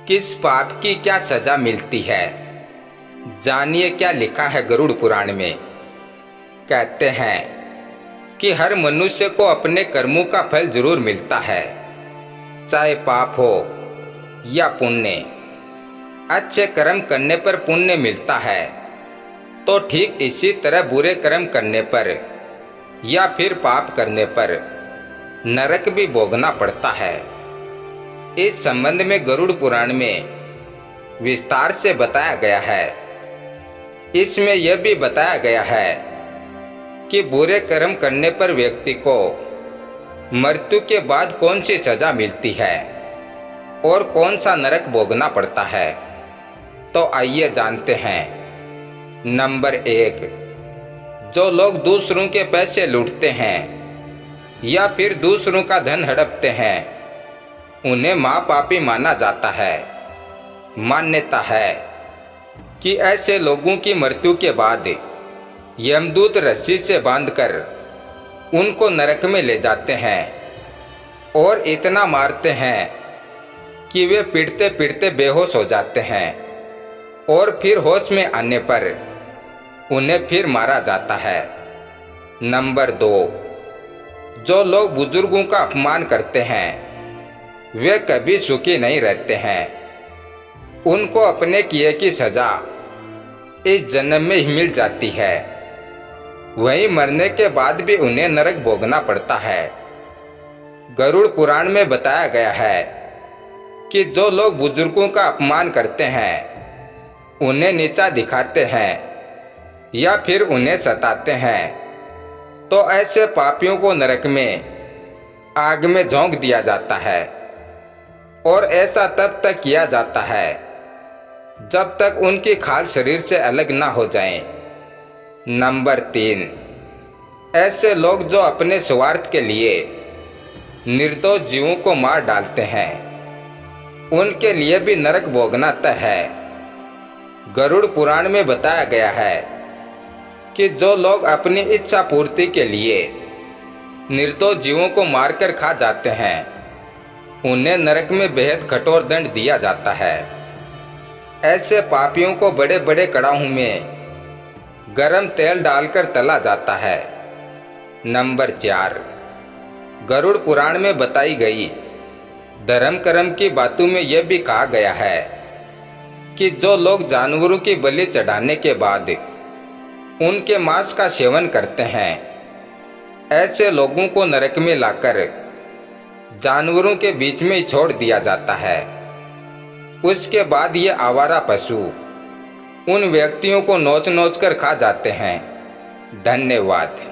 किस पाप की क्या सजा मिलती है? जानिए क्या लिखा है गरुड़ पुराण में। कहते हैं कि हर मनुष्य को अपने कर्मों का फल जरूर मिलता है, चाहे पाप हो या पुण्य। अच्छे कर्म करने पर पुण्य मिलता है, तो ठीक इसी तरह बुरे कर्म करने पर या फिर पाप करने पर नरक भी भोगना पड़ता है। इस संबंध में गरुड़ पुराण में विस्तार से बताया गया है। इसमें यह भी बताया गया है कि बुरे कर्म करने पर व्यक्ति को मृत्यु के बाद कौन सी सजा मिलती है और कौन सा नरक भोगना पड़ता है। तो आइए जानते हैं। नंबर 1, जो लोग दूसरों के पैसे लूटते हैं या फिर दूसरों का धन हड़पते हैं, उन्हें महापापी माना जाता है। मान्यता है कि ऐसे लोगों की मृत्यु के बाद यमदूत रस्सी से बांधकर उनको नरक में ले जाते हैं और इतना मारते हैं कि वे पीटते पीटते बेहोश हो जाते हैं और फिर होश में आने पर उन्हें फिर मारा जाता है। नंबर 2, जो लोग बुजुर्गों का अपमान करते हैं वे कभी सुखी नहीं रहते हैं। उनको अपने किए की सजा इस जन्म में ही मिल जाती है, वहीं मरने के बाद भी उन्हें नरक भोगना पड़ता है। गरुड़ पुराण में बताया गया है कि जो लोग बुजुर्गों का अपमान करते हैं, उन्हें नीचा दिखाते हैं या फिर उन्हें सताते हैं, तो ऐसे पापियों को नरक में आग में झोंक दिया जाता है। और ऐसा तब तक किया जाता है जब तक उनकी खाल शरीर से अलग ना हो जाए। नंबर 3, ऐसे लोग जो अपने स्वार्थ के लिए निर्दोष जीवों को मार डालते हैं, उनके लिए भी नरक भोगना तय है। गरुड़ पुराण में बताया गया है कि जो लोग अपनी इच्छा पूर्ति के लिए निर्दोष जीवों को मारकर खा जाते हैं, उन्हें नरक में बेहद कठोर दंड दिया जाता है। ऐसे पापियों को बड़े बड़े कड़ाहों में गरम तेल डालकर तला जाता है। नंबर 4, गरुड़ पुराण में बताई गई धर्म कर्म की बातों में यह भी कहा गया है कि जो लोग जानवरों की बलि चढ़ाने के बाद उनके मांस का सेवन करते हैं, ऐसे लोगों को नरक में लाकर जानवरों के बीच में ही छोड़ दिया जाता है। उसके बाद ये आवारा पशु उन व्यक्तियों को नोच नोच कर खा जाते हैं। धन्यवाद।